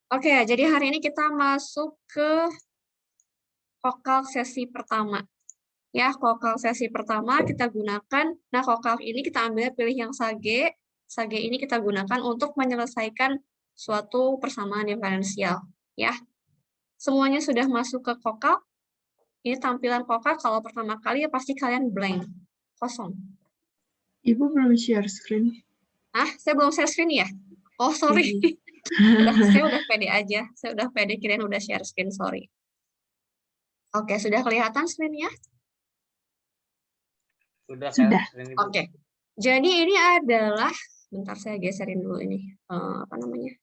Oke, jadi hari ini kita masuk ke Vocalc sesi pertama. Ya, Vocalc sesi pertama kita gunakan, nah Vocalc ini kita ambil pilih yang Sage. Sage ini kita gunakan untuk menyelesaikan suatu persamaan diferensial. Ya, semuanya sudah masuk ke Vocalc. Ini tampilan Vocalc kalau pertama kali ya pasti kalian blank, kosong. Ibu belum share screen. Saya belum share screen ya? Oh, sorry. Saya udah pede aja. Saya udah pede, kirain udah share screen, sorry. Oke, sudah kelihatan screen-nya? Sudah. Oke. Jadi ini adalah, bentar saya geserin dulu ini. Apa namanya?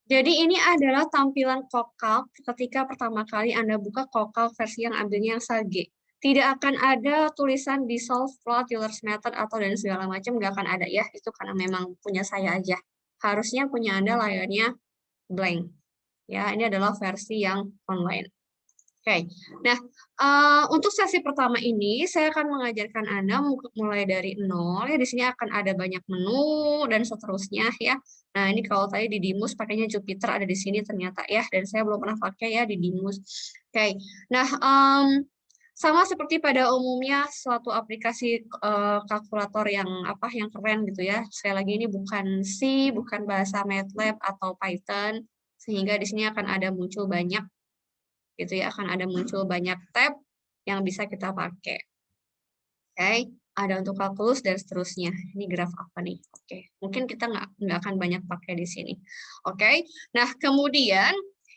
Jadi ini adalah tampilan Vocalc ketika pertama kali Anda buka Vocalc versi yang ambilnya yang Sage. Tidak akan ada tulisan dissolve, float, Euler's method, atau dan segala macam, nggak akan ada ya. Itu karena memang punya saya aja. Harusnya punya Anda layarnya blank. Ya, ini adalah versi yang online. Oke, nah untuk sesi pertama ini saya akan mengajarkan Anda mulai dari nol ya. Di sini akan ada banyak menu dan seterusnya ya. Nah ini kalau tadi di Dimus pakainya Jupyter ada di sini ternyata ya, dan saya belum pernah pakai ya di Dimus. Oke, nah sama seperti pada umumnya suatu aplikasi kalkulator yang keren gitu ya. Sekali lagi ini bukan C, bukan bahasa MATLAB atau Python, sehingga di sini akan ada muncul banyak gitu ya, akan ada muncul banyak tab yang bisa kita pakai. Oke, ada untuk kalkulus dan seterusnya. Ini graf apa nih? Oke, mungkin kita nggak akan banyak pakai di sini. Oke, nah kemudian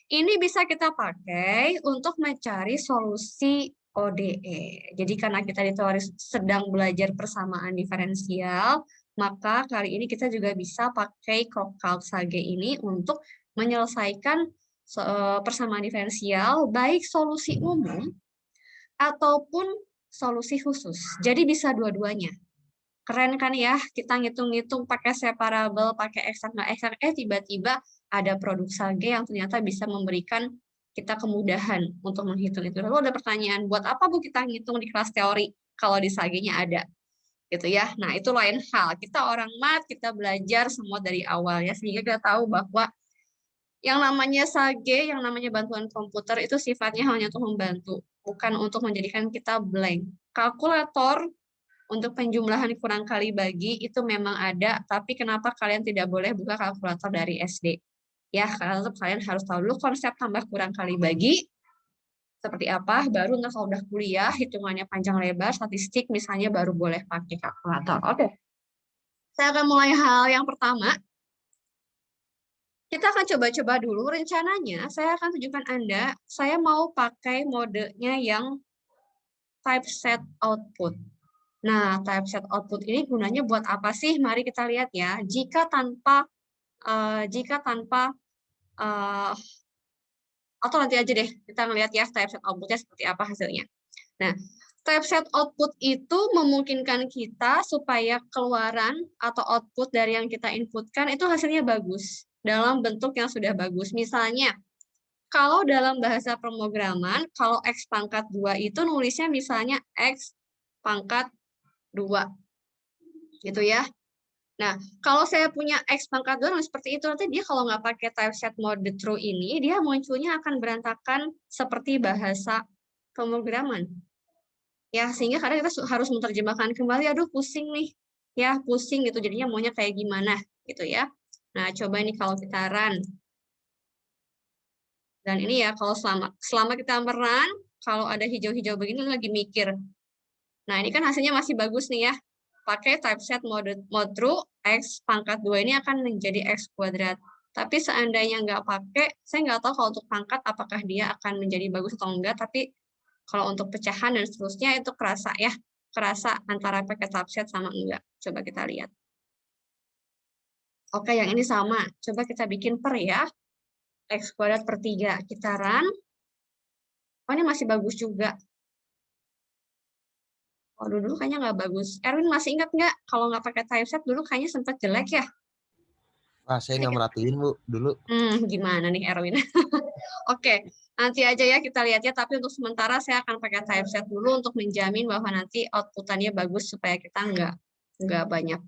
ini bisa kita pakai untuk mencari solusi ODE. Jadi karena kita di teori sedang belajar persamaan diferensial, maka kali ini kita juga bisa pakai Vocalc Sage ini untuk menyelesaikan persamaan diferensial, baik solusi umum ataupun solusi khusus. Jadi bisa dua-duanya. Keren kan ya, kita ngitung-ngitung pakai separable, pakai eksak nggak eksak, tiba-tiba ada produk Sage yang ternyata bisa memberikan kita kemudahan untuk menghitung itu. Lalu ada pertanyaan, buat apa Bu kita ngitung di kelas teori kalau di Sage-nya ada? Gitu ya. Nah, itu lain hal. Kita orang mat, kita belajar semua dari awal ya, sehingga kita tahu bahwa yang namanya Sage, yang namanya bantuan komputer itu sifatnya hanya untuk membantu, bukan untuk menjadikan kita blank. Kalkulator untuk penjumlahan kurang kali bagi itu memang ada, tapi kenapa kalian tidak boleh buka kalkulator dari SD? Ya, karena kalian harus tahu dulu konsep tambah kurang kali bagi, seperti apa, baru nanti kalau udah kuliah, hitungannya panjang lebar, statistik misalnya baru boleh pakai kalkulator. Oke. Saya akan mulai hal yang pertama. Kita akan coba-coba dulu, rencananya saya akan tunjukkan Anda, saya mau pakai modenya yang typeset output. Nah, typeset output ini gunanya buat apa sih? Mari kita lihat ya. Atau nanti aja deh, kita ngelihat ya typeset outputnya seperti apa hasilnya. Nah, typeset output itu memungkinkan kita supaya keluaran atau output dari yang kita inputkan itu hasilnya bagus, dalam bentuk yang sudah bagus. Misalnya, kalau dalam bahasa pemrograman, kalau X pangkat 2 itu nulisnya misalnya X pangkat 2. Gitu ya. Nah, kalau saya punya X pangkat 2 seperti itu, nanti dia kalau nggak pakai typeset mode true ini, dia munculnya akan berantakan seperti bahasa pemrograman. Ya, sehingga kadang kita harus menerjemahkan kembali, aduh pusing nih. Ya, pusing gitu, jadinya maunya kayak gimana gitu ya. Nah, coba ini kalau kita run. Dan ini ya, kalau selama kita merun, kalau ada hijau-hijau begini lagi mikir. Nah, ini kan hasilnya masih bagus nih ya. Pakai typeset mode true, X pangkat 2 ini akan menjadi X kuadrat. Tapi seandainya nggak pakai, saya nggak tahu kalau untuk pangkat apakah dia akan menjadi bagus atau enggak, tapi kalau untuk pecahan dan seterusnya itu kerasa ya. Kerasa antara pakai typeset sama enggak. Coba kita lihat. Oke, yang ini sama. Coba kita bikin per ya. X kuadrat per 3. Kita run. Oh, ini masih bagus juga. Oh, dulu kayaknya nggak bagus. Erwin masih ingat nggak kalau nggak pakai typeset dulu kayaknya sempat jelek ya? Wah, saya nggak merhatiin, Bu, dulu. Gimana nih Erwin? Oke, nanti aja ya kita lihat ya. Tapi untuk sementara saya akan pakai typeset dulu untuk menjamin bahwa nanti outputannya bagus supaya kita nggak banyak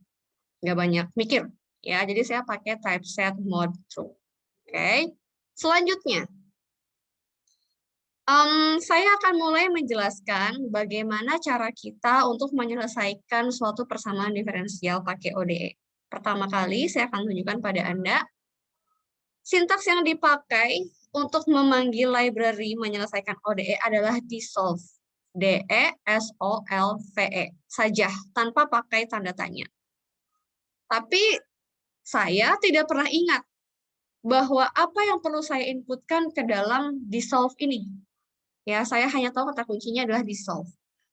mikir. Ya, jadi saya pakai typeset mode true. Oke. Selanjutnya, saya akan mulai menjelaskan bagaimana cara kita untuk menyelesaikan suatu persamaan diferensial pakai ODE. Pertama kali, saya akan tunjukkan pada Anda sintaks yang dipakai untuk memanggil library menyelesaikan ODE adalah dissolve. D-E-S-O-L-V-E saja, tanpa pakai tanda tanya. Tapi saya tidak pernah ingat bahwa apa yang perlu saya inputkan ke dalam dissolve ini. Ya, saya hanya tahu kata kuncinya adalah dissolve.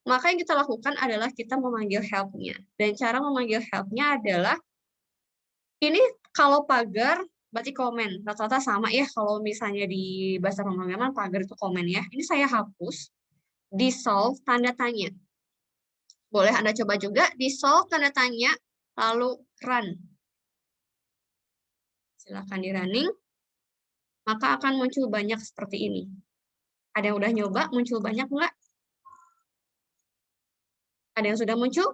Maka yang kita lakukan adalah kita memanggil help-nya. Dan cara memanggil help-nya adalah, ini kalau pagar, berarti komen. Rata-rata sama ya, kalau misalnya di bahasa pemrograman, pagar itu komen ya. Ini saya hapus, dissolve, tanda tanya. Boleh Anda coba juga, dissolve, tanda tanya, lalu run. Silakan di running, maka akan muncul banyak seperti ini. Ada yang udah nyoba, muncul banyak enggak? Ada yang sudah muncul?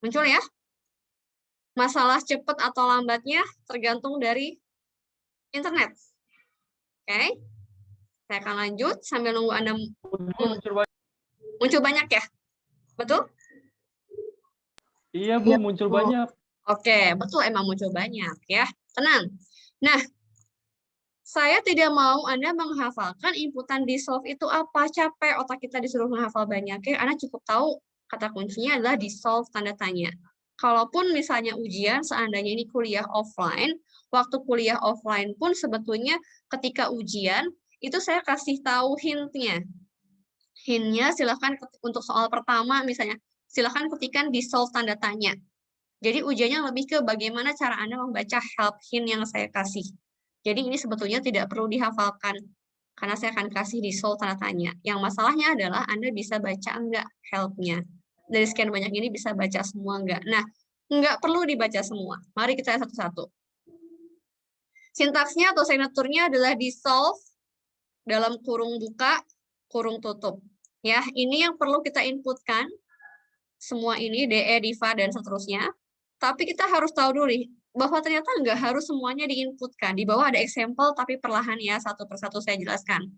Muncul ya? Masalah cepat atau lambatnya tergantung dari internet. Oke? Saya akan lanjut sambil nunggu Anda muncul banyak ya? Betul? Iya, Bu, muncul banyak. Oke, betul emang muncul banyak ya. Tenang. Nah, saya tidak mau Anda menghafalkan inputan dissolve itu apa. Capek otak kita disuruh menghafal banyak. Ya, Anda cukup tahu kata kuncinya adalah dissolve tanda tanya. Kalaupun misalnya ujian, seandainya ini kuliah offline, waktu kuliah offline pun sebetulnya ketika ujian, itu saya kasih tahu hint-nya. Hint-nya silahkan untuk soal pertama misalnya, silahkan ketikkan dissolve tanda tanya. Jadi ujiannya lebih ke bagaimana cara Anda membaca help hint yang saya kasih. Jadi ini sebetulnya tidak perlu dihafalkan, karena saya akan kasih dissolve tanda tanya. Yang masalahnya adalah Anda bisa baca enggak help-nya. Dari sekian banyak ini bisa baca semua enggak. Nah, enggak perlu dibaca semua. Mari kita lihat satu-satu. Sintaksnya atau signaturnya adalah dissolve dalam kurung buka, kurung tutup. Ya, ini yang perlu kita inputkan. Semua ini, DE, diva, dan seterusnya. Tapi kita harus tahu dulu nih, bahwa ternyata nggak harus semuanya diinputkan. Di bawah ada example, tapi perlahan ya, satu persatu saya jelaskan.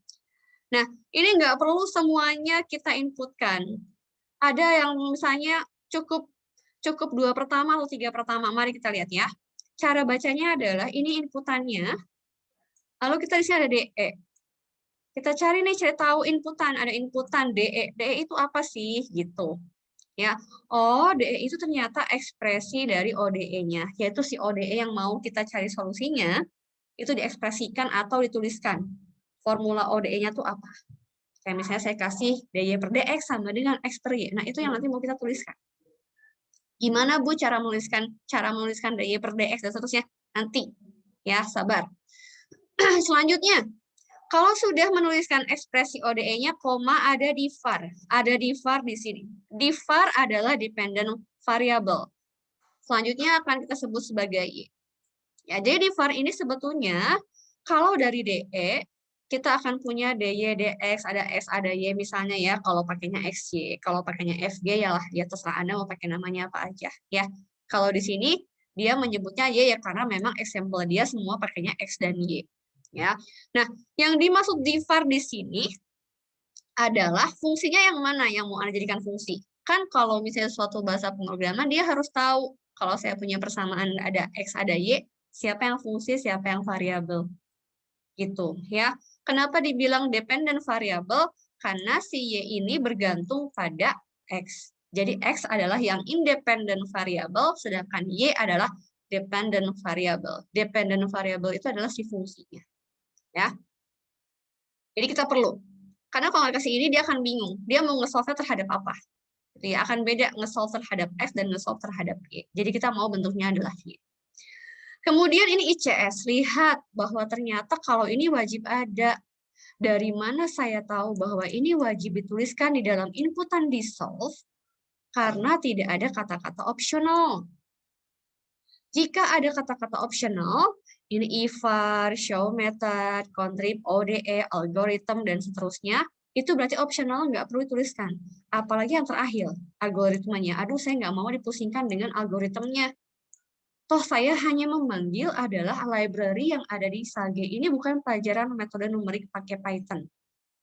Nah, ini nggak perlu semuanya kita inputkan. Ada yang misalnya cukup 2 pertama atau 3 pertama. Mari kita lihat ya. Cara bacanya adalah, ini inputannya, lalu kita di sini ada DE. Kita cari nih, cari tahu inputan. Ada inputan DE. DE itu apa sih? Gitu. Ya, oh, DE itu ternyata ekspresi dari ODE-nya, yaitu si ODE yang mau kita cari solusinya, itu diekspresikan atau dituliskan. Formula ODE-nya itu apa? Kayak misalnya saya kasih DY per DX sama dengan X per Y. Nah, itu yang nanti mau kita tuliskan. Gimana, Bu, cara menuliskan DY per DX dan seterusnya? Nanti. Ya, sabar. Selanjutnya, kalau sudah menuliskan ekspresi ODE-nya, koma ada di var. Ada di var di sini. Di var adalah dependent variable. Selanjutnya akan kita sebut sebagai Y. Ya, jadi di var ini sebetulnya, kalau dari DE, kita akan punya DY, DX, ada X, ada Y misalnya ya, kalau pakainya XY. Kalau pakainya FG, ya terserah Anda mau pakai namanya apa aja. Ya, kalau di sini, dia menyebutnya Y ya, karena memang example dia semua pakainya X dan Y. Ya, nah yang dimaksud di var di sini adalah fungsinya yang mana yang mau Anda jadikan fungsi. Kan kalau misalnya suatu bahasa pemrograman dia harus tahu kalau saya punya persamaan ada X ada Y, siapa yang fungsi, siapa yang variabel. Gitu ya. Kenapa dibilang dependent variable? Karena si Y ini bergantung pada X. Jadi X adalah yang independent variable, sedangkan Y adalah dependent variable. Dependent variable itu adalah si fungsinya. Ya, jadi kita perlu, karena kalau nggak kasih ini dia akan bingung, dia mau nge-solve terhadap apa, gitu ya, akan beda nge-solve terhadap X dan nge-solve terhadap Y. Jadi kita mau bentuknya adalah Y. Kemudian ini ICS, lihat bahwa ternyata kalau ini wajib ada. Dari mana saya tahu bahwa ini wajib dituliskan di dalam inputan dissolve? Karena tidak ada kata-kata optional. Jika ada kata-kata optional, ini IVAR, show method, contrib, ODE, algorithm, dan seterusnya, itu berarti optional, nggak perlu dituliskan. Apalagi yang terakhir, algoritmanya. Aduh, saya nggak mau dipusingkan dengan algoritmnya. Toh saya hanya memanggil adalah library yang ada di Sage. Ini bukan pelajaran metode numerik pakai Python.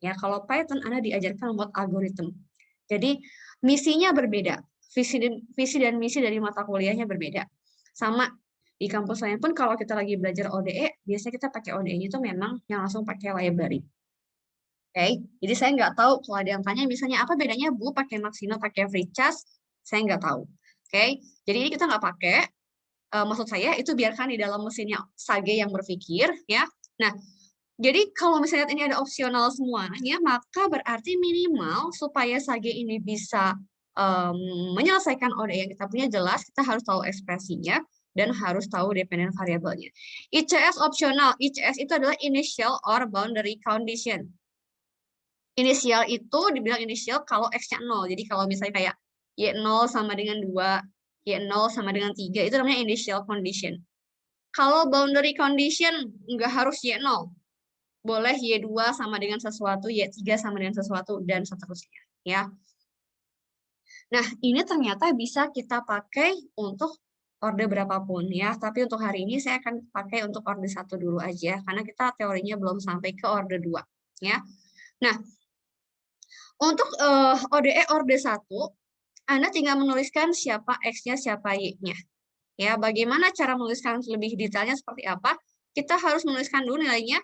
Ya, kalau Python Anda diajarkan membuat algoritma. Jadi misinya berbeda. Visi dan misi dari mata kuliahnya berbeda. Sama di kampus lain pun kalau kita lagi belajar ODE, biasanya kita pakai ODE-nya itu memang yang langsung pakai library. Oke, jadi saya nggak tahu kalau ada yang tanya misalnya apa bedanya Bu pakai Maxino, pakai FreeChas, saya nggak tahu. Oke, jadi ini kita nggak pakai. Maksud saya itu biarkan di dalam mesinnya Sage yang berpikir ya. Nah, jadi kalau misalnya ini ada opsional semuanya, maka berarti minimal supaya Sage ini bisa menyelesaikan ODE yang kita punya jelas, kita harus tahu ekspresinya dan harus tahu dependent variabelnya. ICS opsional. ICS itu adalah initial or boundary condition. Inisial itu dibilang inisial kalau X-nya 0. Jadi kalau misalnya kayak Y0 sama dengan 2, Y0 sama dengan 3, itu namanya initial condition. Kalau boundary condition, nggak harus Y0. Boleh Y2 sama dengan sesuatu, Y3 sama dengan sesuatu, dan seterusnya. Ya. Nah, ini ternyata bisa kita pakai untuk orde berapapun ya. Tapi untuk hari ini saya akan pakai untuk orde 1 dulu aja, karena kita teorinya belum sampai ke orde 2. Ya. Nah, untuk ODE orde 1, Anda tinggal menuliskan siapa X-nya, siapa Y-nya. Ya, bagaimana cara menuliskan lebih detailnya seperti apa? Kita harus menuliskan dulu nilainya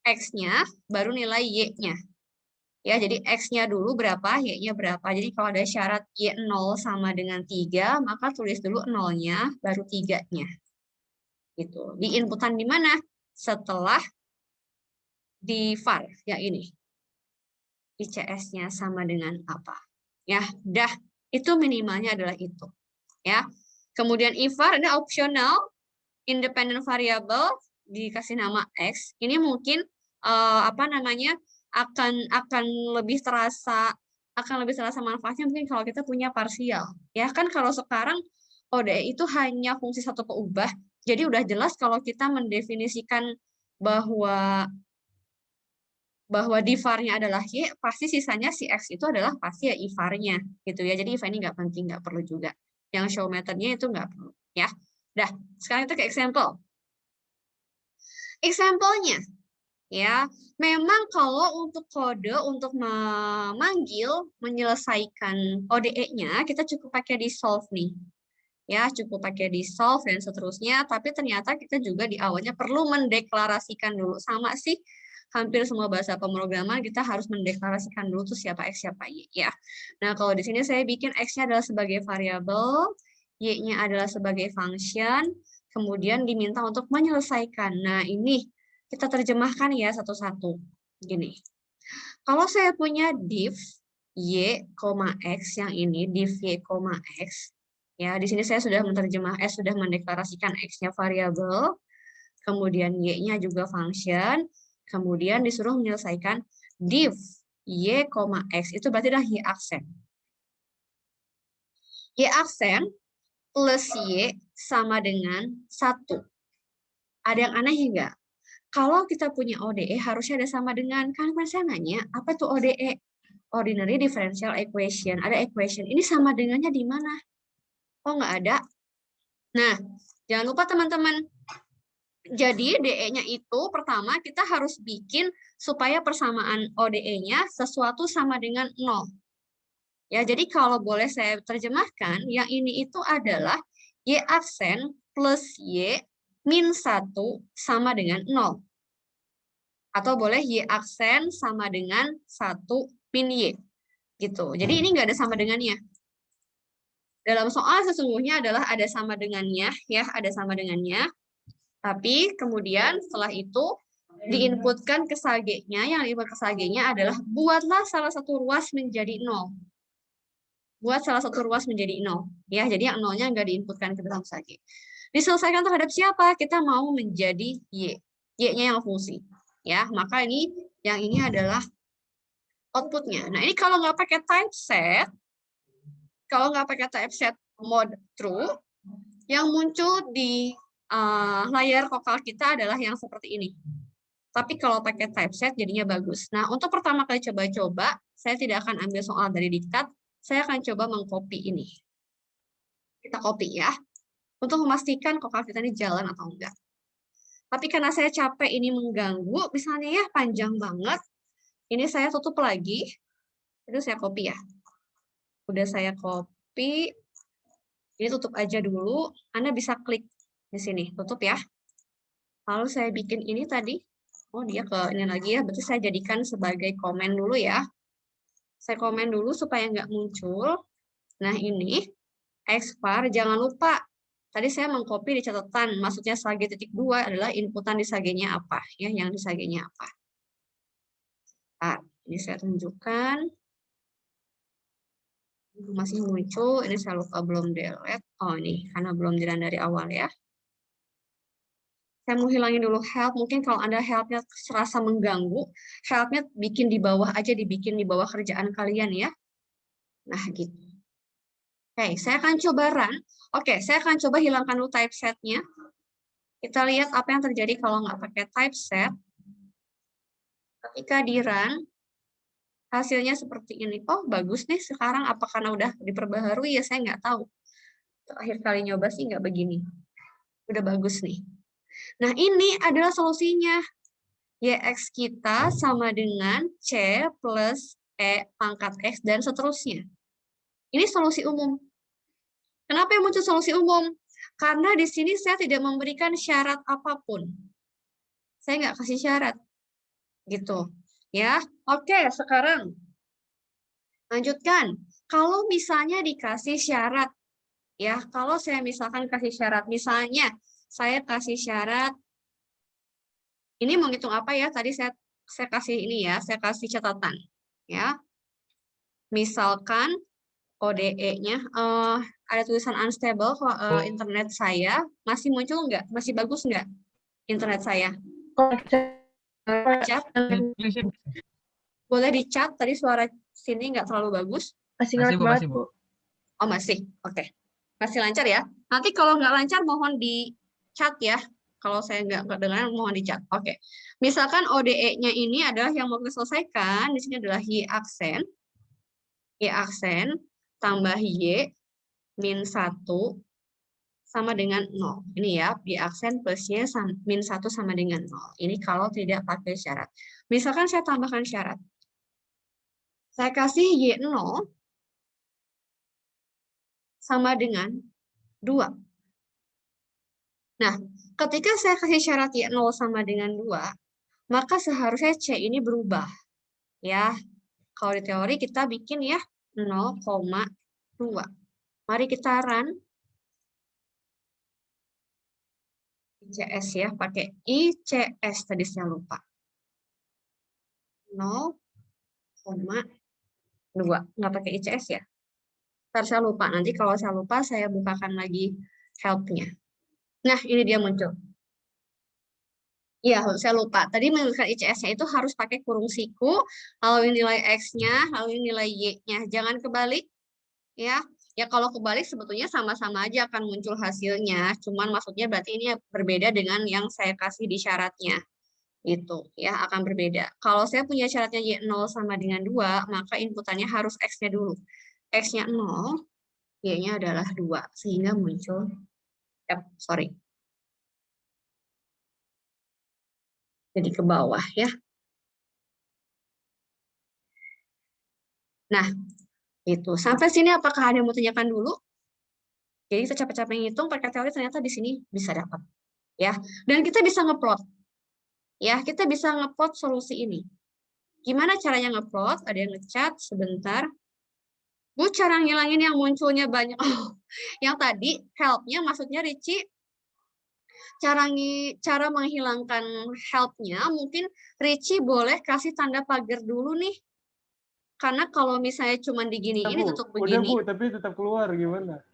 X-nya, baru nilai Y-nya. Ya, jadi X-nya dulu berapa, Y-nya berapa. Jadi kalau ada syarat Y0 sama dengan 3, maka tulis dulu 0-nya, baru 3-nya. Gitu. Di inputan di mana? Setelah di var, yang ini. ICS-nya sama dengan apa? Ya, dah. Itu minimalnya adalah itu. Ya. Kemudian IVAR ada optional independent variable dikasih nama X. Ini mungkin akan lebih terasa manfaatnya mungkin kalau kita punya parsial. Ya kan kalau sekarang ODE itu hanya fungsi satu keubah. Jadi udah jelas kalau kita mendefinisikan bahwa divar-nya adalah Y, pasti sisanya si X itu adalah pasti ya IVAR-nya gitu ya. Jadi IVAR ini nggak penting, nggak perlu juga. Yang show method-nya itu nggak perlu ya. Dah, sekarang kita ke example. Example-nya ya, memang kalau untuk kode untuk memanggil menyelesaikan ODE-nya kita cukup pakai dissolve nih. Ya, cukup pakai dissolve dan seterusnya, tapi ternyata kita juga di awalnya perlu mendeklarasikan dulu sama sih. Hampir semua bahasa pemrograman kita harus mendeklarasikan dulu tuh siapa X, siapa Y ya. Nah, kalau di sini saya bikin X-nya adalah sebagai variabel, Y-nya adalah sebagai function, kemudian diminta untuk menyelesaikan. Nah, ini kita terjemahkan ya satu-satu. Gini. Kalau saya punya div Y, X yang ini, div Y, X, ya, di sini saya sudah sudah mendeklarasikan X-nya variabel, kemudian Y-nya juga function, kemudian disuruh menyelesaikan div Y, X. Itu berarti adalah Y aksen. Y aksen plus Y sama dengan 1. Ada yang aneh enggak? Kalau kita punya ODE, harusnya ada sama dengan. Kan saya nanya, apa itu ODE? Ordinary Differential Equation. Ada equation. Ini sama dengannya di mana? Oh, nggak ada. Nah, jangan lupa teman-teman. Jadi DE-nya itu pertama kita harus bikin supaya persamaan ODE-nya sesuatu sama dengan 0. Ya, jadi kalau boleh saya terjemahkan, yang ini itu adalah Y aksen plus Y min 1 sama dengan 0. Atau boleh Y aksen sama dengan 1 min Y. Gitu. Jadi ini nggak ada sama dengannya. Dalam soal sesungguhnya adalah ada sama dengannya, ya, ada sama dengannya. Tapi kemudian setelah itu diinputkan ke Sage-nya, yang diinput ke Sage-nya adalah buatlah salah satu ruas menjadi 0. Buat salah satu ruas menjadi 0. Ya, jadi yang 0-nya nggak diinputkan ke dalam Sage. Diselesaikan terhadap siapa? Kita mau menjadi Y. Y-nya yang fungsi. Ya, maka yang ini adalah outputnya. Nah, ini kalau nggak pakai typeset, mode true, yang muncul di layar vokal kita adalah yang seperti ini. Tapi kalau pakai typeset jadinya bagus. Nah, untuk pertama kali coba-coba, saya tidak akan ambil soal dari diktat, saya akan coba mengcopy ini. Kita copy ya. untuk memastikan kokal kita ini jalan atau enggak. Tapi karena saya capek ini mengganggu, misalnya ya panjang banget, ini saya tutup lagi, itu saya copy ya. Udah saya copy, ini tutup aja dulu, Anda bisa klik di sini, tutup ya. Lalu saya bikin ini tadi, oh dia ke ini lagi ya, berarti saya jadikan sebagai komen dulu ya. Saya komen dulu supaya nggak muncul. Nah ini, expire, jangan lupa. Tadi saya mengcopy di catatan, maksudnya sage.2 adalah inputan di sagenya apa, ya, yang di sagenya apa. Nah, ini saya tunjukkan. Masih muncul, ini saya lupa belum delete. Oh ini, karena belum di run dari awal ya. Saya mau hilangin dulu help, mungkin kalau Anda helpnya serasa mengganggu, helpnya bikin di bawah aja, dibikin di bawah kerjaan kalian ya. Nah gitu. Oke, saya akan coba run. Oke, saya akan coba hilangkan dulu typesetnya. Kita lihat apa yang terjadi kalau nggak pakai typeset. Ketika di run, hasilnya seperti ini. Oh, bagus nih sekarang. Apa karena udah diperbaharui ya, saya nggak tahu. Terakhir kali nyoba sih nggak begini. Udah bagus nih. Nah, ini adalah solusinya. YX kita sama dengan C plus E pangkat X dan seterusnya. Ini solusi umum. Kenapa yang muncul solusi umum? Karena di sini saya tidak memberikan syarat apapun. Saya nggak kasih syarat. Gitu. Ya, oke, sekarang lanjutkan. Kalau misalnya dikasih syarat, ya, kalau saya misalkan kasih syarat, misalnya saya kasih syarat, ini menghitung apa ya? Tadi saya kasih ini ya, saya kasih catatan, ya. Misalkan ODE-nya ada tulisan unstable internet saya, masih muncul nggak? Masih bagus nggak internet saya? Chat. Boleh dicat, tadi suara sini nggak terlalu bagus. Masih ngelag banget, Bu. Oh, masih. Oke. Masih lancar ya. Nanti kalau nggak lancar, mohon di chat ya. Kalau saya nggak dengar, mohon di chat. Oke. Misalkan ODE-nya ini adalah yang mau kita selesaikan. Di sini adalah Y aksen. Y aksen tambah Y min 1 sama dengan 0. Ini ya, Y aksen plus Y min 1 sama dengan 0. Ini kalau tidak pakai syarat. Misalkan saya tambahkan syarat. Saya kasih Y0 sama dengan 2. Nah, ketika saya kasih syarat Y0 sama dengan 2, maka seharusnya C ini berubah. Ya, kalau di teori kita bikin ya 0,2. Mari kita run. ICS ya, pakai ICS tadi saya lupa. 0,2. Nggak pakai ICS ya? Ntar saya lupa. Nanti kalau saya lupa, saya bukakan lagi help-nya. Nah, ini dia muncul. Iya, saya lupa. Tadi menunjukkan ICS-nya itu harus pakai kurung siku, lalu nilai X-nya, lalu nilai Y-nya. Jangan kebalik. Ya, ya kalau kebalik sebetulnya sama-sama aja akan muncul hasilnya. Cuman maksudnya berarti ini berbeda dengan yang saya kasih di syaratnya. Itu ya akan berbeda. Kalau saya punya syaratnya Y0 sama dengan 2, maka inputannya harus X-nya dulu. X-nya 0, Y-nya adalah 2. Sehingga muncul, sorry. Jadi ke bawah ya. Nah, itu. Sampai sini apakah ada yang mau tanyakan dulu? Jadi kita capek-capek ngitung, pakai teori ternyata di sini bisa dapat. Ya, dan kita bisa ngeplot. Ya, kita bisa ngeplot solusi ini. Gimana caranya ngeplot? Ada yang ngecat sebentar. Bu, cara ngilangin yang munculnya banyak. Oh, yang tadi help-nya maksudnya Ricci, cara menghilangkan help-nya mungkin Ricci boleh kasih tanda pagar dulu nih. Karena kalau misalnya cuma diginiin tutup begini. Udah Bu, tapi tetap keluar gimana?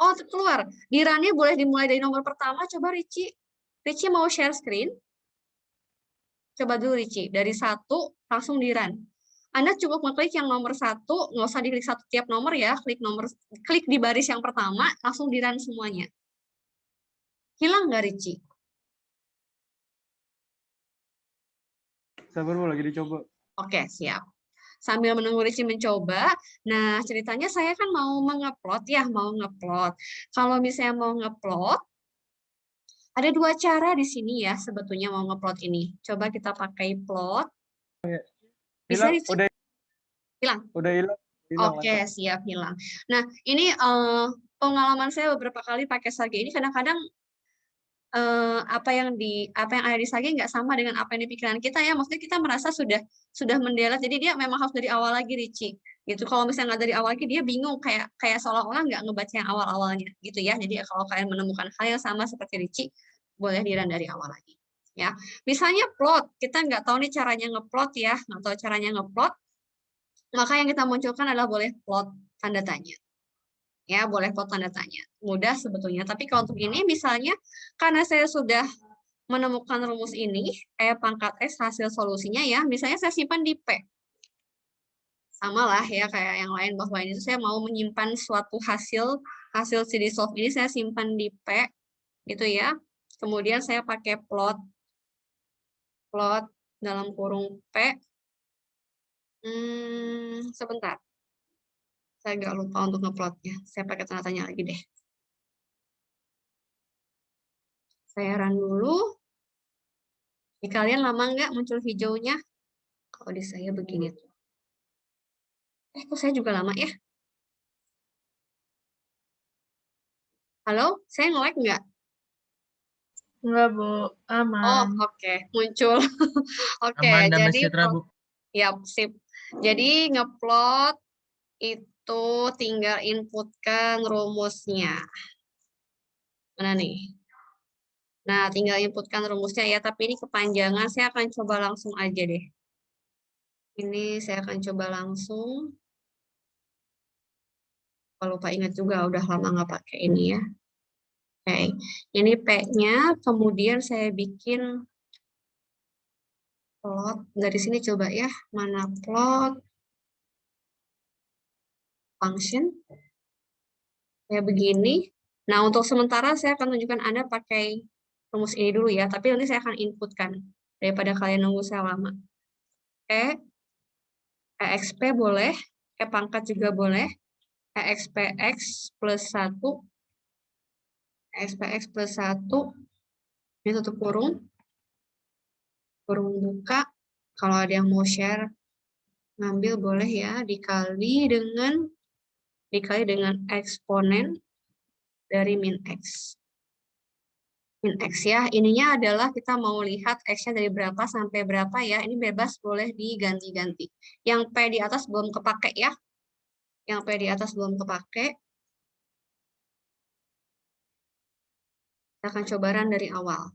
Oh, keluar. Di run-nya boleh dimulai dari nomor pertama. Coba Ricci. Ricci mau share screen? Coba dulu Ricci. Dari 1 langsung di run. Anda cukup mengklik yang nomor 1, nggak usah diklik satu tiap nomor ya. Klik di baris yang pertama, langsung di run semuanya. Hilang nggak Ricci? Sabar Bu, lagi dicoba. Oke, siap. sambil menunggu Ricci mencoba. Nah, ceritanya saya kan mau mengeplot ya, mau ngeplot. Kalau misalnya mau ngeplot, ada dua cara di sini ya sebetulnya mau ngeplot ini. Coba kita pakai plot. Bisa Hilang, Ricci? Hilang? udah hilang. Hilang, Oke, mantap. siap hilang. Nah, ini pengalaman saya beberapa kali pakai Sage ini kadang-kadang apa yang ada di Sage nggak sama dengan apa yang di pikiran kita ya. Maksudnya kita merasa sudah mendelet, jadi dia memang harus dari awal lagi Ricci. Gitu. Kalau misalnya nggak dari awal lagi dia bingung kayak seolah-olah nggak ngebaca yang awal-awalnya gitu ya. Jadi kalau kalian menemukan hal yang sama seperti Ricci, boleh dirun dari awal lagi. Ya, misalnya plot, kita nggak tahu nih caranya ngeplot ya, nggak tahu caranya ngeplot, maka yang kita munculkan adalah boleh plot tanda tanya. Ya, boleh plot tanda tanya. Mudah sebetulnya. Tapi kalau untuk ini misalnya, karena saya sudah menemukan rumus ini, pangkat X hasil solusinya ya, misalnya saya simpan di P. Sama lah ya kayak yang lain, bahwa ini saya mau menyimpan suatu hasil CD solve ini saya simpan di P, gitu ya. Kemudian saya pakai plot dalam kurung P. Sebentar. Saya agak lupa untuk ngeplotnya. Saya pakai tanda tanya lagi deh. Saya run dulu. Di kalian lama nggak muncul hijaunya? Kalau di saya begini tuh. Kok saya juga lama ya? Halo, saya nge-lag nggak? Enggak, Bu. Oh, Aman. oke. Muncul. Oke, Aman dan jadi bersejahtera, Bu. ya, sip. Jadi ngeplot itu tinggal inputkan rumusnya. Mana nih? Nah, tinggal inputkan rumusnya ya, tapi ini kepanjangan, saya akan coba langsung aja deh. Ini saya akan coba langsung. Kalau lupa ingat juga, udah lama nggak pakai ini ya. Oke, ini P-nya, kemudian saya bikin plot. Dari sini coba ya, mana plot, function. Kayak begini. Nah, untuk sementara saya akan tunjukkan Anda pakai rumus ini dulu ya, tapi nanti saya akan inputkan daripada kalian nunggu saya lama. EXP boleh, pangkat juga boleh, EXPX plus 1, EXPX plus 1, ini tutup kurung buka, kalau ada yang mau share, ngambil boleh ya, dikali dengan eksponen dari min X. Min X ya, ininya adalah kita mau lihat X-nya dari berapa sampai berapa ya, ini bebas boleh diganti-ganti. Yang P di atas belum kepake ya, yang P di atas belum kepake. Kita akan coba run dari awal.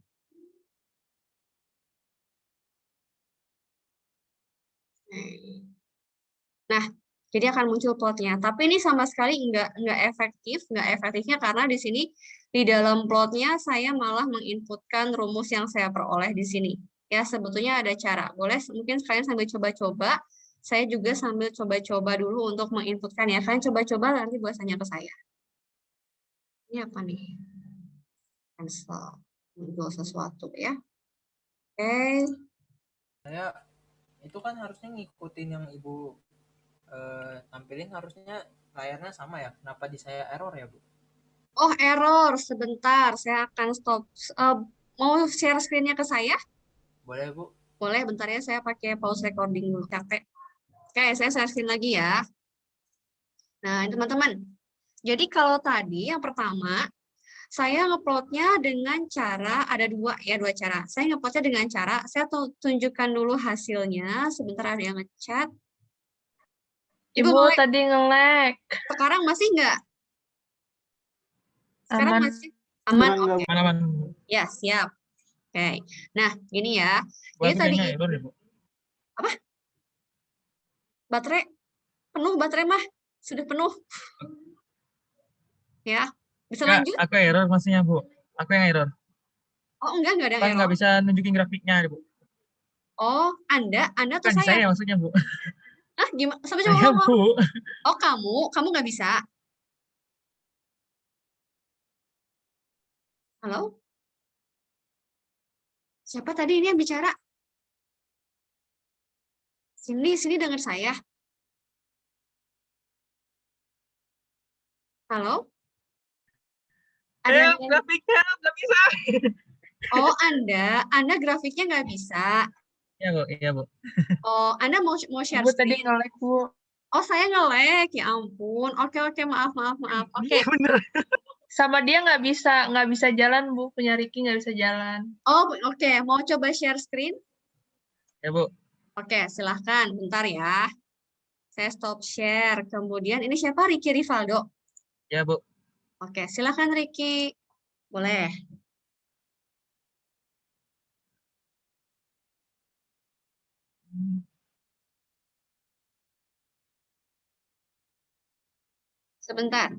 Nah, jadi akan muncul plotnya. Tapi ini sama sekali nggak efektif. Nggak efektifnya karena di sini di dalam plotnya saya malah menginputkan rumus yang saya peroleh di sini. Ya, sebetulnya ada cara. Boleh mungkin kalian sambil coba-coba. Saya juga sambil coba-coba dulu untuk menginputkan ya. Kalian coba-coba nanti bahasanya ke saya. Ini apa nih? Cancel. Muncul sesuatu ya. Oke. Saya itu kan harusnya ngikutin yang Ibu tampilin, harusnya layarnya sama ya. Kenapa di saya error ya, Bu? Oh, error. Sebentar. Saya akan stop. Mau share screen-nya ke saya? Boleh, Bu? Boleh, bentar ya, saya pakai pause recording dulu, capek. Oke, saya share screen lagi ya. Nah, teman-teman. Jadi kalau tadi yang pertama, saya ngeplotnya dengan cara, ada dua cara. Saya ngeplotnya dengan cara, saya tunjukkan dulu hasilnya. Sebentar ada yang ngechat. Ibu tadi nge-lag. Sekarang masih nggak? Sekarang Aman. masih? Aman, oke. Aman. Ya, siap. Oke. Nah, gini ya. Jadi Jadi tadi error ya, Bu? apa? Baterai penuh, baterai mah sudah penuh. Ya, bisa lanjut? Aku error maksudnya, Bu. Aku yang error. Oh, enggak ada Kan error. nggak bisa nunjukin grafiknya, Bu. Oh, Anda atau Kan saya? saya maksudnya, Bu. Ah, gimana? Sampai Saya, coba ngomong. Bu. Oh, kamu nggak bisa. Halo? Siapa tadi ini yang bicara? Sini dengar saya. Halo? Ada yang... grafiknya nggak bisa. Oh, Anda grafiknya nggak bisa. Iya, Bu. Oh, Anda mau share Bu tadi screen? nge-lag, Bu. Oh, saya nge-lag, ya ampun. Oke, maaf. Oke. Iya, bener. Sama dia nggak bisa jalan, Bu. Punya Ricky nggak bisa jalan. Oh, oke. Mau coba share screen? Ya, Bu. Oke, silahkan. Bentar ya. Saya stop share. Kemudian, ini siapa? Ricky Rivaldo. Ya, Bu. Oke, silahkan Ricky. Boleh. Sebentar.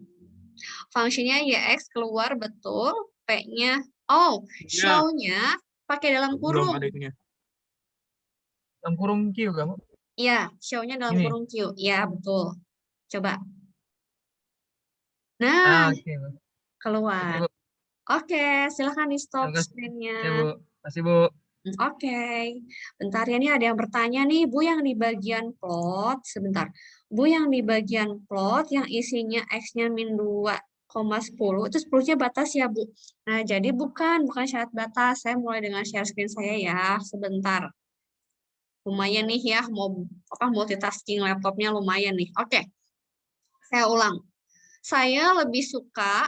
Fungsinya YX keluar betul. P-nya. Oh, show-nya pakai dalam kurung. Belum ada itunya. Dalam kurung Q, kamu? Iya, show-nya dalam Ini. kurung Q. Iya, betul. Coba. Nah, Oke, Bu. keluar. Oke, Bu. Oke, silahkan di stop Terima kasih. screen-nya. Ya, Bu. Kasih, Bu. Oke, bentar ya, ini ada yang bertanya nih, Bu, yang di bagian plot, sebentar. Bu, yang di bagian plot, yang isinya X-nya min 2,10, itu 10-nya batas ya, Bu? Nah, jadi bukan syarat batas. Saya mulai dengan share screen saya ya, sebentar. Lumayan nih ya, multitasking laptopnya lumayan nih. Oke, saya ulang. Saya lebih suka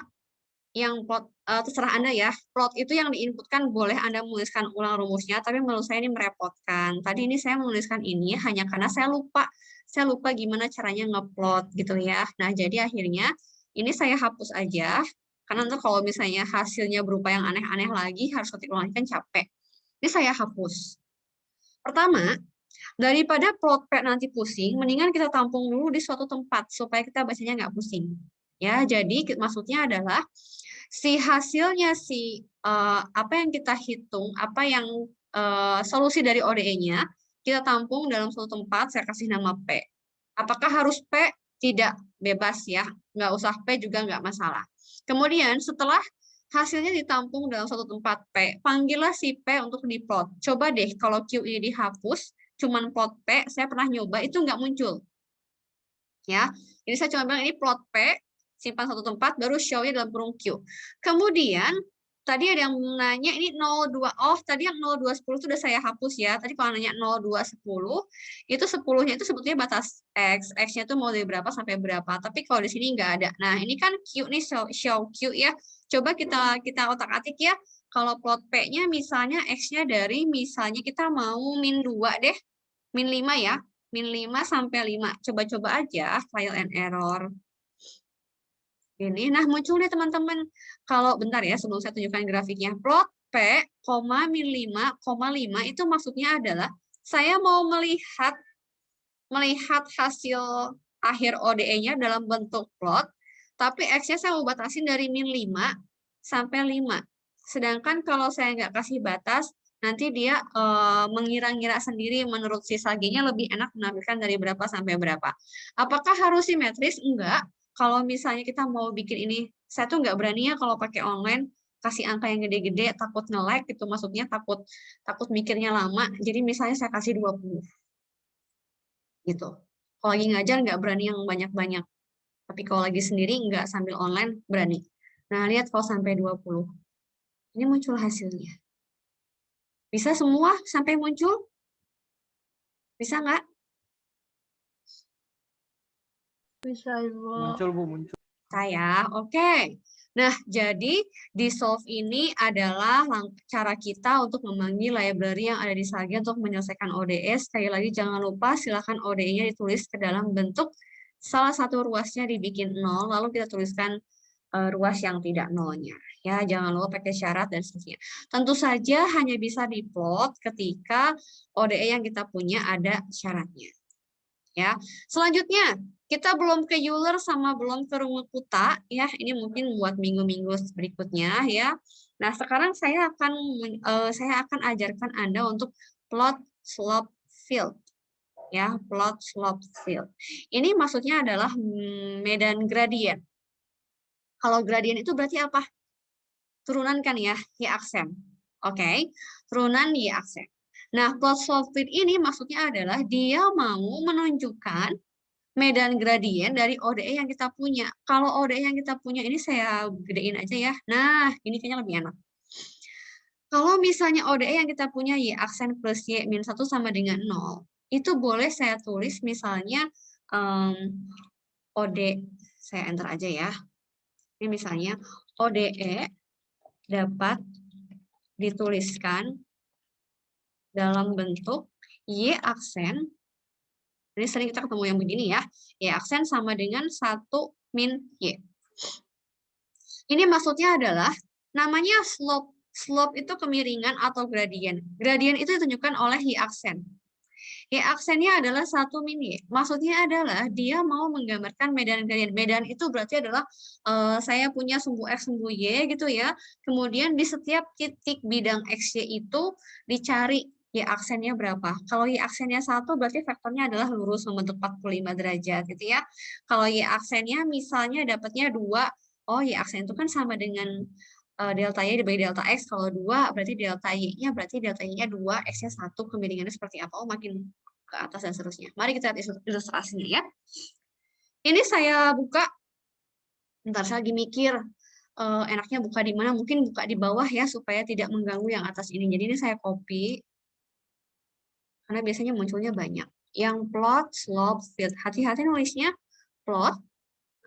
yang plot, terserah Anda ya, plot itu yang diinputkan boleh Anda menuliskan ulang rumusnya, tapi menurut saya ini merepotkan. Tadi ini saya menuliskan ini hanya karena saya lupa gimana caranya ngeplot gitu ya. Nah, jadi akhirnya ini saya hapus aja, karena nanti kalau misalnya hasilnya berupa yang aneh-aneh lagi, harus ketik ulang kan capek. Ini saya hapus. Pertama, daripada plot P nanti pusing, mendingan kita tampung dulu di suatu tempat, supaya kita bacanya nggak pusing. Ya, jadi maksudnya adalah si hasilnya apa yang kita hitung, apa yang solusi dari ODE-nya kita tampung dalam suatu tempat, saya kasih nama P. Apakah harus P? Tidak, bebas ya, nggak usah P juga nggak masalah. Kemudian setelah hasilnya ditampung dalam suatu tempat P, panggillah si P untuk diplot. Coba deh kalau Q ini dihapus, cuman plot P, saya pernah nyoba itu nggak muncul. Ya, jadi saya cuma bilang ini plot P, simpan satu tempat, baru show-nya dalam kurung Q. Kemudian, tadi ada yang nanya, ini 02, oh tadi yang 0210 itu udah saya hapus ya, tadi kalau nanya 0210, itu 10-nya itu sebetulnya batas X, X-nya itu mau dari berapa sampai berapa, tapi kalau di sini nggak ada. Nah, ini kan Q, nih show Q ya, coba kita otak-atik ya, kalau plot P-nya misalnya X-nya dari, misalnya kita mau min 2 deh, min 5 ya, min 5 sampai 5. Coba-coba aja, trial and error. Ini, nah muncul nih teman-teman. Kalau bentar ya, sebelum saya tunjukkan grafiknya. Plot P, min 5,5 itu maksudnya adalah saya mau melihat hasil akhir ODE-nya dalam bentuk plot, tapi X-nya saya mau batasin dari min 5 sampai 5. Sedangkan kalau saya nggak kasih batas, nanti dia mengira-ngira sendiri menurut si Sage-nya lebih enak menampilkan dari berapa sampai berapa. Apakah harus simetris? Enggak. Kalau misalnya kita mau bikin ini, saya tuh nggak berani ya kalau pakai online, kasih angka yang gede-gede, takut nge-lag gitu, maksudnya takut mikirnya lama. Jadi misalnya saya kasih 20. Gitu. Kalau lagi ngajar nggak berani yang banyak-banyak. Tapi kalau lagi sendiri nggak sambil online, berani. Nah, lihat kalau sampai 20. Ini muncul hasilnya. Bisa semua sampai muncul? Bisa nggak? Bisa, Ibu. Muncul, Bu, muncul. Saya, oke. Nah, jadi di solve ini adalah cara kita untuk memanggil library yang ada di Sage untuk menyelesaikan ODE. Sekali lagi jangan lupa silakan ODE-nya ditulis ke dalam bentuk salah satu ruasnya dibikin 0, lalu kita tuliskan ruas yang tidak nolnya. Ya, jangan lupa pakai syarat dan seterusnya. Tentu saja hanya bisa diplot ketika ODE yang kita punya ada syaratnya. Ya, selanjutnya kita belum ke Euler sama belum ke runut Kuta ya. Ini mungkin buat minggu-minggu berikutnya ya. Nah, sekarang saya akan ajarkan Anda untuk plot slope field. Ya, plot slope field. Ini maksudnya adalah medan gradien. Kalau gradien itu berarti apa? Turunan kan ya, y-aksen. Oke, turunan y-aksen. Nah, plot slope field ini maksudnya adalah dia mau menunjukkan medan gradien dari ODE yang kita punya. Kalau ODE yang kita punya ini saya gedein aja ya. Nah, ini kayaknya lebih enak. Kalau misalnya ODE yang kita punya Y aksen plus Y min 1 sama dengan 0, itu boleh saya tulis misalnya ODE, saya enter aja ya. Ini misalnya ODE dapat dituliskan dalam bentuk Y aksen, ini sering kita ketemu yang begini ya, Y aksen sama dengan 1 min Y. Ini maksudnya adalah, namanya slope. Slope itu kemiringan atau gradien. Gradien itu ditunjukkan oleh Y aksen. Y aksennya adalah 1 min Y. Maksudnya adalah dia mau menggambarkan medan gradien. Medan itu berarti adalah saya punya sumbu X, sumbu Y gitu ya. Kemudian di setiap titik bidang XY itu dicari Y aksennya berapa. Kalau Y aksennya 1 berarti vektornya adalah lurus membentuk 45 derajat gitu ya. Kalau Y aksennya misalnya dapatnya 2, oh Y aksen itu kan sama dengan delta Y dibagi delta X, kalau 2 berarti delta Y-nya berarti delta Y-nya 2, X-nya 1, kemiringannya seperti apa? Oh, makin ke atas dan seterusnya. Mari kita lihat ilustrasinya ya. Ini saya buka, bentar saya lagi mikir, enaknya buka di mana? Mungkin buka di bawah ya, supaya tidak mengganggu yang atas ini. Jadi ini saya copy, karena biasanya munculnya banyak. Yang plot, slope, field. Hati-hati nulisnya plot,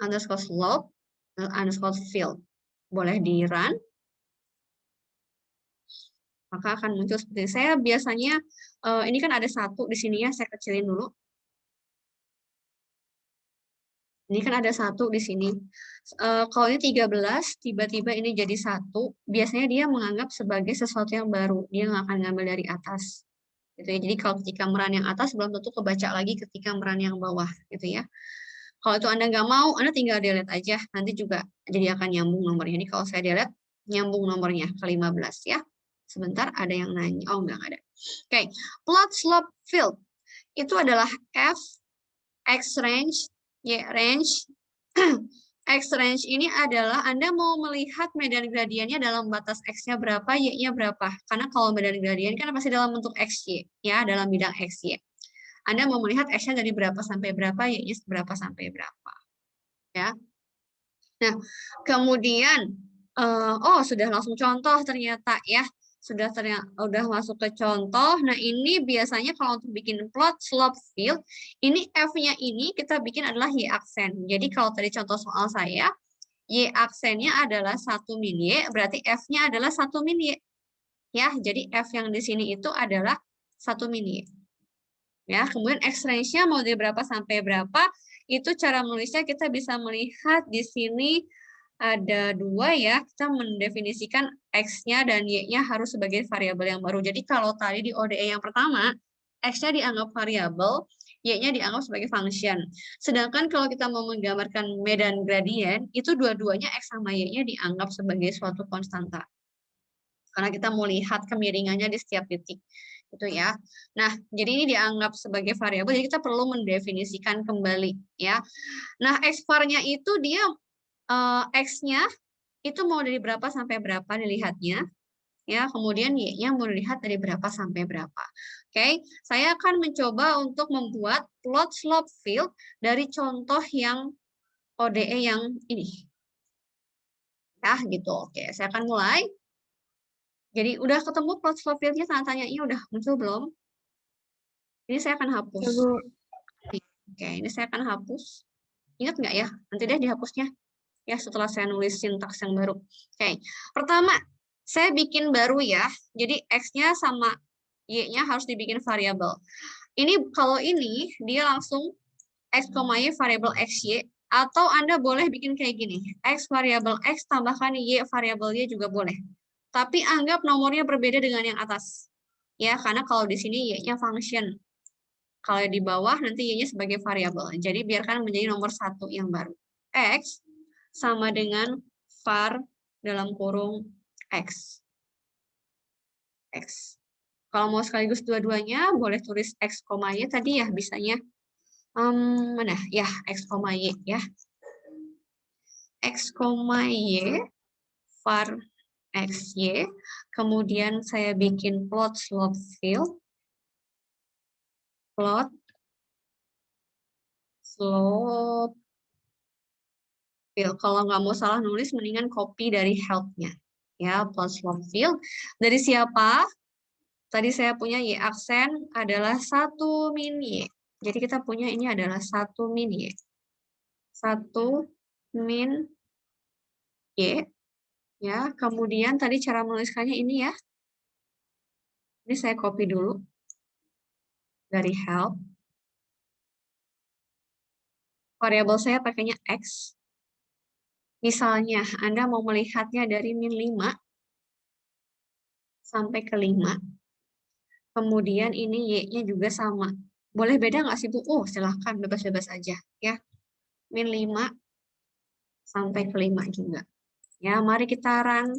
underscore slope, underscore field. Boleh di run, maka akan muncul seperti ini. Saya biasanya, ini kan ada 1 di sini ya, saya kecilin dulu. Ini kan ada 1 di sini. Kalau ini 13, tiba-tiba ini jadi 1, biasanya dia menganggap sebagai sesuatu yang baru. Dia nggak akan ngambil dari atas. Gitu ya. Jadi kalau ketika meran yang atas, belum tentu kebaca lagi ketika meran yang bawah. Gitu ya. Kalau itu Anda nggak mau, Anda tinggal delete aja. Nanti juga jadi akan nyambung nomornya. Ini kalau saya delete, nyambung nomornya ke 15 ya. Sebentar, ada yang nanya. Oh, enggak ada. Oke, plot slope field. Itu adalah F, X range, Y range. X range ini adalah Anda mau melihat medan gradiennya dalam batas X-nya berapa, Y-nya berapa. Karena kalau medan gradien kan pasti dalam bentuk XY, ya, dalam bidang XY. Anda mau melihat X-nya dari berapa sampai berapa, Y-nya berapa sampai berapa. Ya. Nah, kemudian, oh sudah langsung contoh ternyata ya. Sudah masuk ke contoh. Nah, ini biasanya kalau untuk bikin plot slope field, ini F-nya ini kita bikin adalah Y aksen. Jadi kalau tadi contoh soal saya, Y aksennya adalah 1 min Y, berarti F-nya adalah 1 min Y. Ya, jadi F yang di sini itu adalah 1 min Y. Ya, kemudian X range-nya mau dari berapa sampai berapa, itu cara menulisnya kita bisa melihat di sini ada 2 ya, kita mendefinisikan X-nya dan Y-nya harus sebagai variabel yang baru. Jadi kalau tadi di ODE yang pertama, X-nya dianggap variabel, Y-nya dianggap sebagai function. Sedangkan kalau kita mau menggambarkan medan gradien, itu dua-duanya X sama Y-nya dianggap sebagai suatu konstanta. Karena kita mau lihat kemiringannya di setiap titik. Gitu ya. Nah, jadi ini dianggap sebagai variabel, jadi kita perlu mendefinisikan kembali. Ya. Nah, X var-nya itu dia X-nya itu mau dari berapa sampai berapa dilihatnya. Ya, kemudian Y-nya mau dilihat dari berapa sampai berapa. Oke, saya akan mencoba untuk membuat plot slope field dari contoh yang ODE yang ini. Ya, gitu. Oke, saya akan mulai. Jadi, udah ketemu plot slope field-nya, tanda tanya-nya udah muncul belum? Ini saya akan hapus. Oke, ini saya akan hapus. Ingat nggak ya? Nanti deh dihapusnya. Ya, setelah saya nulis sintaks yang baru. Oke, pertama, saya bikin baru ya. Jadi X-nya sama Y-nya harus dibikin variabel. Ini kalau ini, dia langsung X, Y variabel XY. Atau Anda boleh bikin kayak gini. X variabel X tambahkan Y variabel Y juga boleh. Tapi anggap nomornya berbeda dengan yang atas. Ya, karena kalau di sini Y-nya function. Kalau di bawah nanti Y-nya sebagai variabel. Jadi biarkan menjadi nomor 1 yang baru. X sama dengan var dalam kurung X. X. Kalau mau sekaligus dua-duanya, boleh tulis X, Y tadi ya bisanya. Mana? Ya, X, Y ya. X, Y, var XY. Kemudian saya bikin plot slope field. Plot slope field. Kalau nggak mau salah nulis, mendingan copy dari help-nya. Ya, plot slope field. Dari siapa? Tadi saya punya Y aksen adalah 1 min Y. Jadi kita punya ini adalah 1 min Y. 1 min Y. Ya, kemudian tadi cara menuliskannya ini ya. Ini saya copy dulu dari help. Variabel saya pakainya X. Misalnya, Anda mau melihatnya dari min 5 sampai ke 5. Kemudian ini Y-nya juga sama. Boleh beda nggak sih, Bu? Oh, silahkan, bebas-bebas aja. Ya, min 5 sampai ke 5 juga. Ya, mari kita run.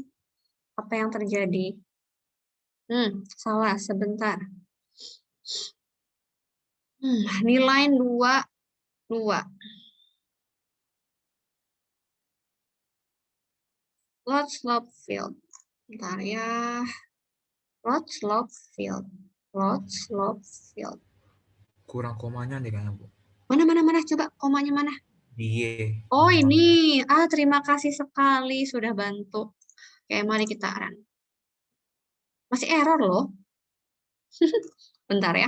Apa yang terjadi? Salah, sebentar. Nilai 2. Plot slope field. Bentar ya. Plot slope field. Plot slope field. Kurang komanya deh kayaknya, Bu. Mana? Coba komanya mana? Di Y. Oh, ini. Terima kasih sekali sudah bantu. Oke, mari kita run. Masih error loh. Bentar ya.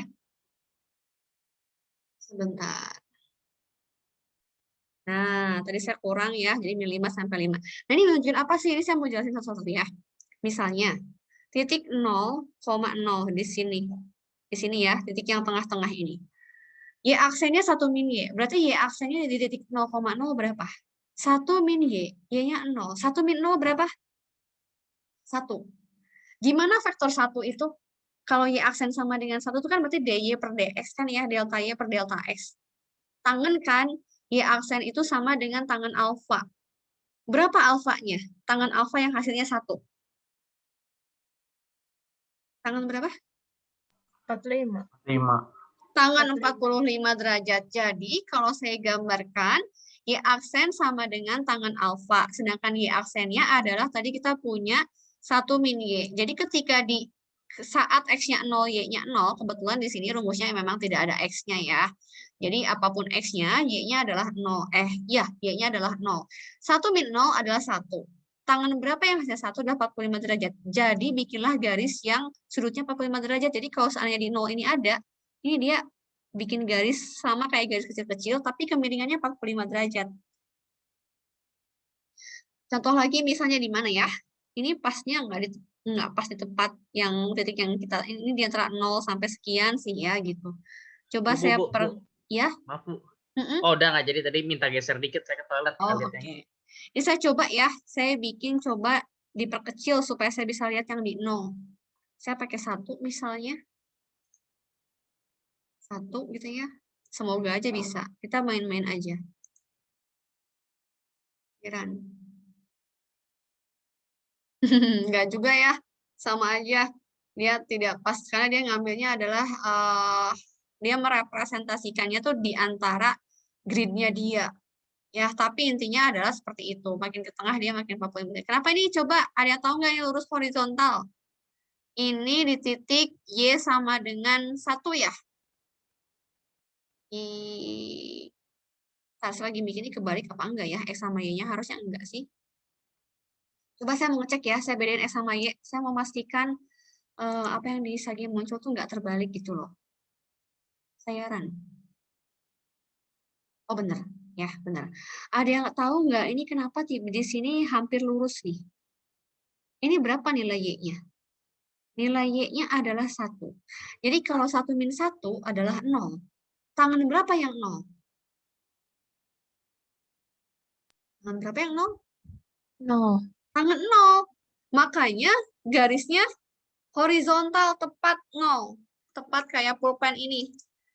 Sebentar. Nah, tadi saya kurang ya, jadi min 5 sampai 5. Nah, ini nunjukin apa sih? Ini saya mau jelasin satu-satu ya. Misalnya, titik 0,0 di sini. Di sini ya, titik yang tengah-tengah ini. Y aksennya 1 min Y. Berarti Y aksennya di titik 0,0 berapa? 1 min Y. Y-nya 0. 1 min 0 berapa? 1. Gimana vektor 1 itu? Kalau Y aksen sama dengan 1 itu kan berarti DY per DX kan ya, delta Y per delta X. Tangan kan, Y aksen itu sama dengan tangan alfa. Berapa alfanya? Tangan alfa yang hasilnya 1. Tangan berapa? 45. 5. Tangan 45 derajat. Jadi kalau saya gambarkan, Y aksen sama dengan tangan alfa. Sedangkan Y aksennya adalah tadi kita punya 1 min Y. Jadi ketika di saat X-nya 0, Y-nya 0, kebetulan di sini rumusnya memang tidak ada X-nya ya. Jadi apapun X-nya, Y-nya adalah 0. Y-nya adalah 0. 1 min 0 adalah 1. Tangan berapa yang hasilnya 1 adalah 45 derajat. Jadi bikinlah garis yang sudutnya 45 derajat. Jadi kalau seandainya di 0 ini ada, ini dia bikin garis sama kayak garis kecil-kecil, tapi kemiringannya 45 derajat. Contoh lagi misalnya di mana ya? Ini pasnya nggak pas di tempat yang titik yang kita, ini di antara 0 sampai sekian sih ya gitu. Coba Bu, saya Bu. ya. Maaf, Bu. Oh, udah nggak jadi, tadi minta geser dikit, saya ke toilet. Oh, oke. Ini saya coba ya, saya bikin coba diperkecil supaya saya bisa lihat yang di 0. Saya pakai 1 misalnya. 1 gitu ya. Semoga aja bisa. Kita main-main aja. Run. Enggak juga ya. Sama aja. Dia tidak pas karena dia ngambilnya adalah dia merepresentasikannya tuh di antara grid-nya dia. Ya, tapi intinya adalah seperti itu. Makin ke tengah dia makin 45. Kenapa ini? Coba ada yang tahu nggak ini lurus horizontal? Ini di titik Y sama dengan 1 ya. Saya lagi bikin ini kebalik apa enggak ya? X sama Y-nya harusnya enggak sih. Coba saya mau ngecek ya, saya bedain X sama Y. Saya mau memastikan apa yang di sagi muncul tuh enggak terbalik gitu loh. Saya run. Oh benar, ya benar. Ada yang tahu nggak ini kenapa di sini hampir lurus nih? Ini berapa nilai Y-nya? Nilai Y-nya adalah 1. Jadi kalau 1 min 1 adalah 0. Tangan berapa yang 0? Tangan berapa yang 0? 0. Tangan 0. Makanya garisnya horizontal tepat 0. Tepat kayak pulpen ini.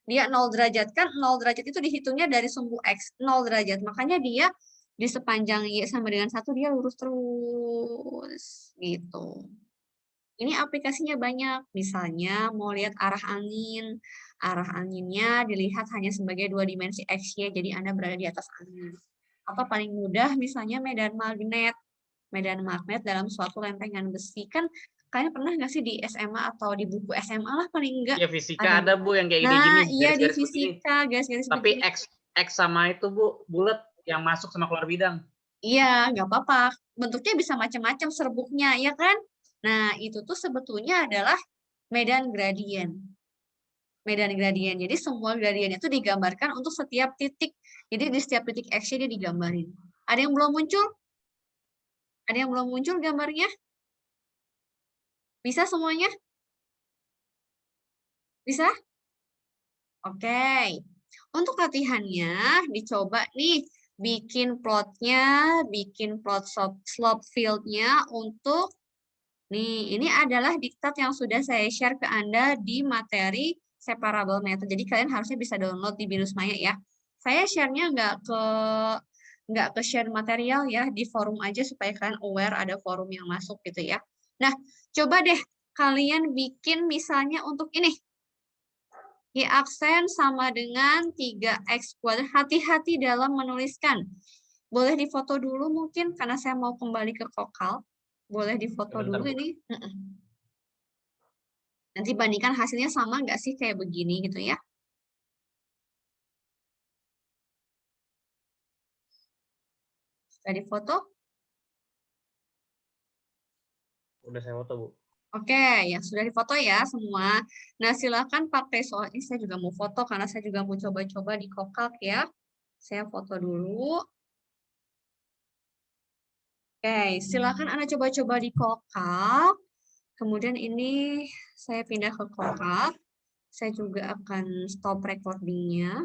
Dia 0 derajat. Kan 0 derajat itu dihitungnya dari sumbu X. 0 derajat. Makanya dia di sepanjang Y sama dengan 1 dia lurus terus. Gitu. Ini aplikasinya banyak. Misalnya mau lihat arah angin. Arah anginnya dilihat hanya sebagai 2 dimensi X-Y. Jadi Anda berada di atas angin. Atau paling mudah misalnya medan magnet. Medan magnet dalam suatu lempengan besi. Kan kalian pernah nggak sih di SMA atau di buku SMA lah paling enggak? Ya fisika ada Bu yang kayak gini-gini. Nah, iya di fisika, garis-garis Tapi begini. X X sama itu Bu, bulat yang masuk sama keluar bidang. Iya, nggak apa-apa. Bentuknya bisa macam-macam serbuknya, ya kan? Nah, itu tuh sebetulnya adalah medan gradien. Medan gradien. Jadi semua gradien itu digambarkan untuk setiap titik. Jadi di setiap titik X dia digambarin. Ada yang belum muncul? Ada yang belum muncul gambarnya? Bisa semuanya? Bisa? Oke. Untuk latihannya, dicoba nih bikin plotnya, bikin plot slope field-nya untuk, nih, ini adalah diktat yang sudah saya share ke Anda di materi separable method. Jadi kalian harusnya bisa download di Binus Maya ya. Saya share-nya nggak ke share material ya, di forum aja supaya kalian aware ada forum yang masuk gitu ya. Nah, coba deh kalian bikin misalnya untuk ini. Y aksen sama dengan 3X kuadrat. Hati-hati dalam menuliskan. Boleh difoto dulu mungkin, karena saya mau kembali ke vokal. Boleh difoto Sebentar, dulu Bu. ini. Nanti bandingkan hasilnya sama nggak sih kayak begini gitu ya. Sudah difoto? Udah saya foto, Bu. Oke, yang sudah difoto ya semua. Nah, silakan pakai soal ini. Saya juga mau foto karena saya juga mau coba-coba di Kokak ya. Saya foto dulu. Oke, silakan Anda coba-coba di Kokak. Kemudian ini saya pindah ke Kokak. Saya juga akan stop recording-nya.